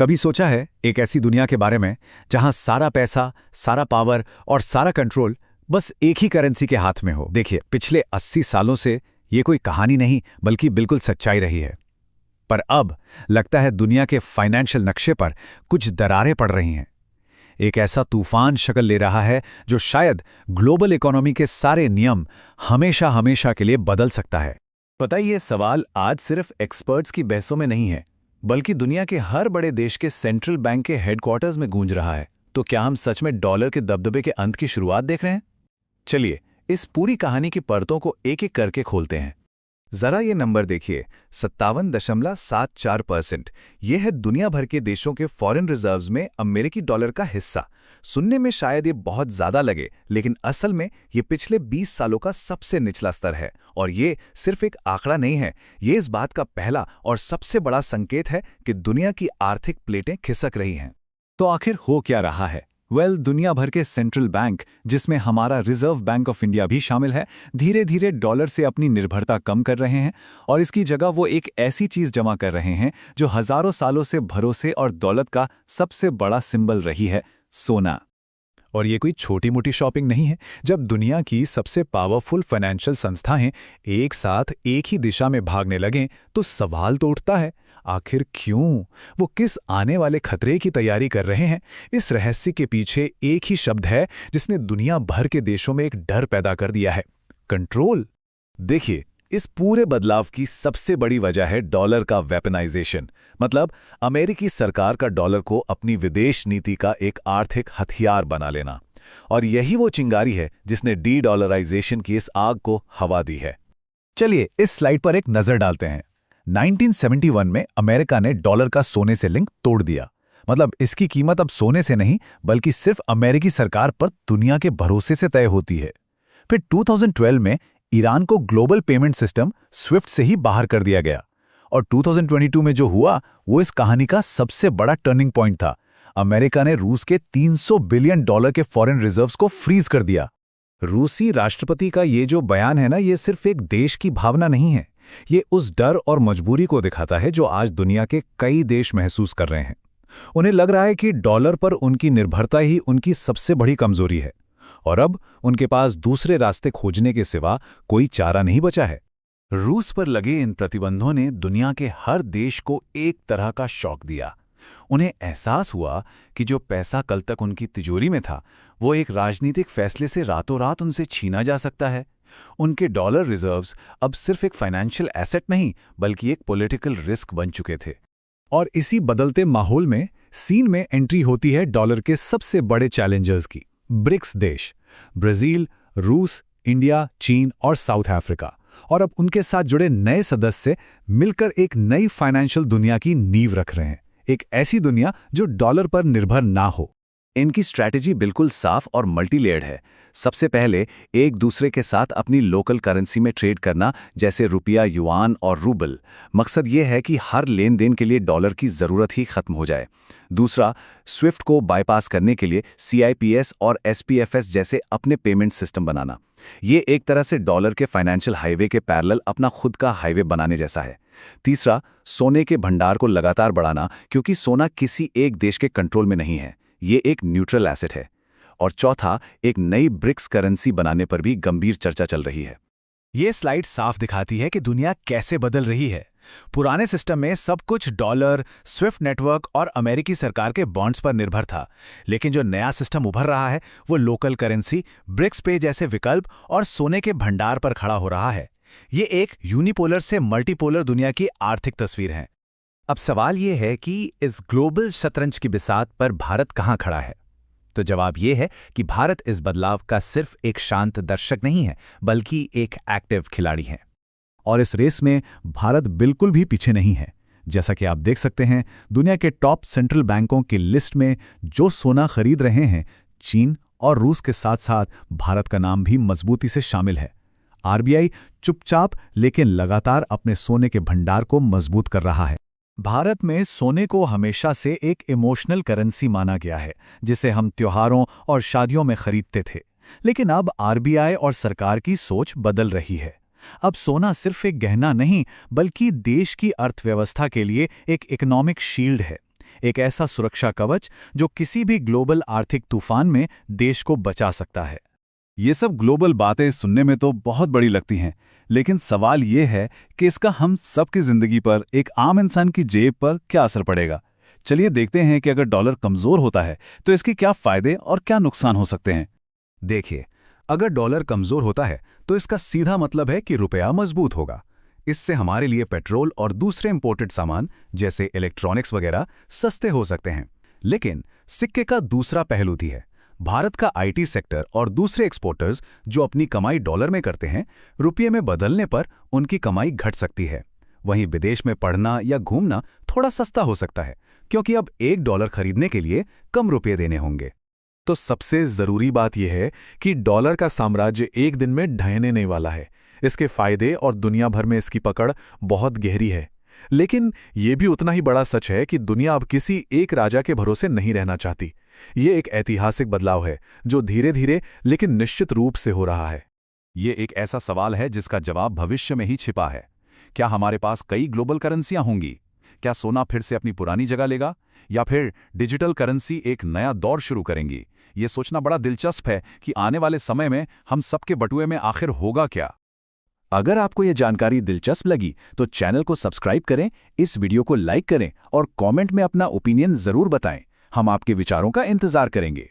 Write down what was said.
कभी सोचा है एक ऐसी दुनिया के बारे में जहां सारा पैसा, सारा पावर और सारा कंट्रोल बस एक ही करेंसी के हाथ में हो? देखिए, पिछले 80 सालों से ये कोई कहानी नहीं बल्कि बिल्कुल सच्चाई रही है। पर अब लगता है दुनिया के फाइनेंशियल नक्शे पर कुछ दरारें पड़ रही हैं। एक ऐसा तूफान शक्ल ले रहा है जो शायद ग्लोबल इकोनॉमी के सारे नियम हमेशा हमेशा के लिए बदल सकता है। पता ही ये सवाल आज सिर्फ एक्सपर्ट्स की बहसों में नहीं है, बल्कि दुनिया के हर बड़े देश के सेंट्रल बैंक के हेडक्वार्टर्स में गूंज रहा है। तो क्या हम सच में डॉलर के दबदबे के अंत की शुरुआत देख रहे हैं? चलिए इस पूरी कहानी की परतों को एक एक करके खोलते हैं। जरा ये नंबर देखिए, 57.74%। यह है दुनिया भर के देशों के फॉरेन रिजर्व्स में अमेरिकी डॉलर का हिस्सा। सुनने में शायद ये बहुत ज्यादा लगे, लेकिन असल में ये पिछले 20 सालों का सबसे निचला स्तर है। और ये सिर्फ एक आंकड़ा नहीं है, ये इस बात का पहला और सबसे बड़ा संकेत है कि दुनिया की आर्थिक प्लेटें खिसक रही हैं। तो आखिर हो क्या रहा है? दुनिया भर के सेंट्रल बैंक, जिसमें हमारा रिजर्व बैंक ऑफ इंडिया भी शामिल है, धीरे धीरे डॉलर से अपनी निर्भरता कम कर रहे हैं और इसकी जगह वो एक ऐसी चीज जमा कर रहे हैं जो हजारों सालों से भरोसे और दौलत का सबसे बड़ा सिंबल रही है, सोना। और ये कोई छोटी मोटी शॉपिंग नहीं है। जब दुनिया की सबसे पावरफुल फाइनेंशियल संस्थाएं एक साथ एक ही दिशा में भागने लगें तो सवाल तो उठता है, आखिर क्यों? वो किस आने वाले खतरे की तैयारी कर रहे हैं? इस रहस्य के पीछे एक ही शब्द है जिसने दुनिया भर के देशों में एक डर पैदा कर दिया है: कंट्रोल। देखिए, इस पूरे बदलाव की सबसे बड़ी वजह है डॉलर का वेपनाइजेशन। मतलब अमेरिकी सरकार का डॉलर को अपनी विदेश नीति का एक आर्थिक हथियार बना लेना। और यही वो चिंगारी है जिसने डी डॉलराइजेशन की इस आग को हवा दी है। चलिए इस स्लाइड पर एक नजर डालते हैं। 1971 में अमेरिका ने डॉलर का सोने से लिंक तोड़ दिया। मतलब इसकी कीमत अब सोने से नहीं बल्कि सिर्फ अमेरिकी सरकार पर दुनिया के भरोसे से तय होती है। फिर 2012 में ईरान को ग्लोबल पेमेंट सिस्टम स्विफ्ट से ही बाहर कर दिया गया। और 2022 में जो हुआ वो इस कहानी का सबसे बड़ा टर्निंग पॉइंट था। अमेरिका ने रूस के $300 बिलियन के फॉरेन रिजर्व्स को फ्रीज कर दिया। रूसी राष्ट्रपति का ये जो बयान है ना, ये सिर्फ एक देश की भावना नहीं है, ये उस डर और मजबूरी को दिखाता है जो आज दुनिया के कई देश महसूस कर रहे हैं। उन्हें लग रहा है कि डॉलर पर उनकी निर्भरता ही उनकी सबसे बड़ी कमजोरी है और अब उनके पास दूसरे रास्ते खोजने के सिवा कोई चारा नहीं बचा है। रूस पर लगे इन प्रतिबंधों ने दुनिया के हर देश को एक तरह का शॉक दिया। उन्हें एहसास हुआ कि जो पैसा कल तक उनकी तिजोरी में था, वो एक राजनीतिक फैसले से रातों रात उनसे छीना जा सकता है। उनके डॉलर रिजर्व्स अब सिर्फ एक फाइनेंशियल एसेट नहीं बल्कि एक पॉलिटिकल रिस्क बन चुके थे। और इसी बदलते माहौल में सीन में एंट्री होती है डॉलर के सबसे बड़े चैलेंजर्स की। ब्रिक्स देश, ब्राजील, रूस, इंडिया, चीन और साउथ अफ्रीका, और अब उनके साथ जुड़े नए सदस्य मिलकर एक नई फाइनेंशियल दुनिया की नींव रख रहे हैं। एक ऐसी दुनिया जो डॉलर पर निर्भर ना हो। इनकी स्ट्रैटेजी बिल्कुल साफ और मल्टीलेयर्ड है। सबसे पहले एक दूसरे के साथ अपनी लोकल करेंसी में ट्रेड करना, जैसे रुपया, युआन और रूबल। मकसद ये है कि हर लेन देन के लिए डॉलर की ज़रूरत ही खत्म हो जाए। दूसरा, स्विफ्ट को बाईपास करने के लिए CIPS और SPFS जैसे अपने पेमेंट सिस्टम बनाना। ये एक तरह से डॉलर के फाइनेंशियल हाईवे के पैरेलल अपना खुद का हाईवे बनाने जैसा है। तीसरा, सोने के भंडार को लगातार बढ़ाना, क्योंकि सोना किसी एक देश के कंट्रोल में नहीं है, ये एक न्यूट्रल एसेट है। और चौथा, एक नई ब्रिक्स करेंसी बनाने पर भी गंभीर चर्चा चल रही है। ये स्लाइड साफ दिखाती है कि दुनिया कैसे बदल रही है। पुराने सिस्टम में सब कुछ डॉलर, स्विफ्ट नेटवर्क और अमेरिकी सरकार के बॉन्ड्स पर निर्भर था, लेकिन जो नया सिस्टम उभर रहा है वो लोकल करेंसी, ब्रिक्स पे जैसे विकल्प और सोने के भंडार पर खड़ा हो रहा है। ये एक यूनिपोलर से मल्टीपोलर दुनिया की आर्थिक तस्वीर है। अब सवाल ये है कि इस ग्लोबल शतरंज की बिसात पर भारत कहाँ खड़ा है? तो जवाब ये है कि भारत इस बदलाव का सिर्फ एक शांत दर्शक नहीं है बल्कि एक एक्टिव खिलाड़ी है। और इस रेस में भारत बिल्कुल भी पीछे नहीं है। जैसा कि आप देख सकते हैं, दुनिया के टॉप सेंट्रल बैंकों की लिस्ट में जो सोना खरीद रहे हैं, चीन और रूस के साथ साथ भारत का नाम भी मजबूती से शामिल है। RBI चुपचाप लेकिन लगातार अपने सोने के भंडार को मजबूत कर रहा है। भारत में सोने को हमेशा से एक इमोशनल करेंसी माना गया है, जिसे हम त्योहारों और शादियों में खरीदते थे। लेकिन अब RBI और सरकार की सोच बदल रही है। अब सोना सिर्फ एक गहना नहीं बल्कि देश की अर्थव्यवस्था के लिए एक इकोनॉमिक शील्ड है, एक ऐसा सुरक्षा कवच जो किसी भी ग्लोबल आर्थिक तूफान में देश को बचा सकता है। ये सब ग्लोबल बातें सुनने में तो बहुत बड़ी लगती हैं, लेकिन सवाल ये है कि इसका हम सबकी ज़िंदगी पर, एक आम इंसान की जेब पर क्या असर पड़ेगा। चलिए देखते हैं कि अगर डॉलर कमज़ोर होता है तो इसके क्या फ़ायदे और क्या नुकसान हो सकते हैं। देखिए, अगर डॉलर कमज़ोर होता है तो इसका सीधा मतलब है कि रुपया मजबूत होगा। इससे हमारे लिए पेट्रोल और दूसरे इंपोर्टेड सामान जैसे इलेक्ट्रॉनिक्स वगैरह सस्ते हो सकते हैं। लेकिन सिक्के का दूसरा पहलू भी है। भारत का आईटी सेक्टर और दूसरे एक्सपोर्टर्स जो अपनी कमाई डॉलर में करते हैं, रुपये में बदलने पर उनकी कमाई घट सकती है। वहीं विदेश में पढ़ना या घूमना थोड़ा सस्ता हो सकता है, क्योंकि अब $1 खरीदने के लिए कम रुपये देने होंगे। तो सबसे ज़रूरी बात यह है कि डॉलर का साम्राज्य एक दिन में ढहने नहीं वाला है। इसके फायदे और दुनिया भर में इसकी पकड़ बहुत गहरी है। लेकिन ये भी उतना ही बड़ा सच है कि दुनिया अब किसी एक राजा के भरोसे नहीं रहना चाहती। ये एक ऐतिहासिक बदलाव है जो धीरे धीरे लेकिन निश्चित रूप से हो रहा है। ये एक ऐसा सवाल है जिसका जवाब भविष्य में ही छिपा है। क्या हमारे पास कई ग्लोबल करेंसियां होंगी? क्या सोना फिर से अपनी पुरानी जगह लेगा, या फिर डिजिटल करेंसी एक नया दौर शुरू करेंगी? ये सोचना बड़ा दिलचस्प है कि आने वाले समय में हम सबके बटुए में आखिर होगा क्या। अगर आपको ये जानकारी दिलचस्प लगी तो चैनल को सब्सक्राइब करें, इस वीडियो को लाइक करें और कमेंट में अपना ओपिनियन जरूर बताएं। हम आपके विचारों का इंतजार करेंगे।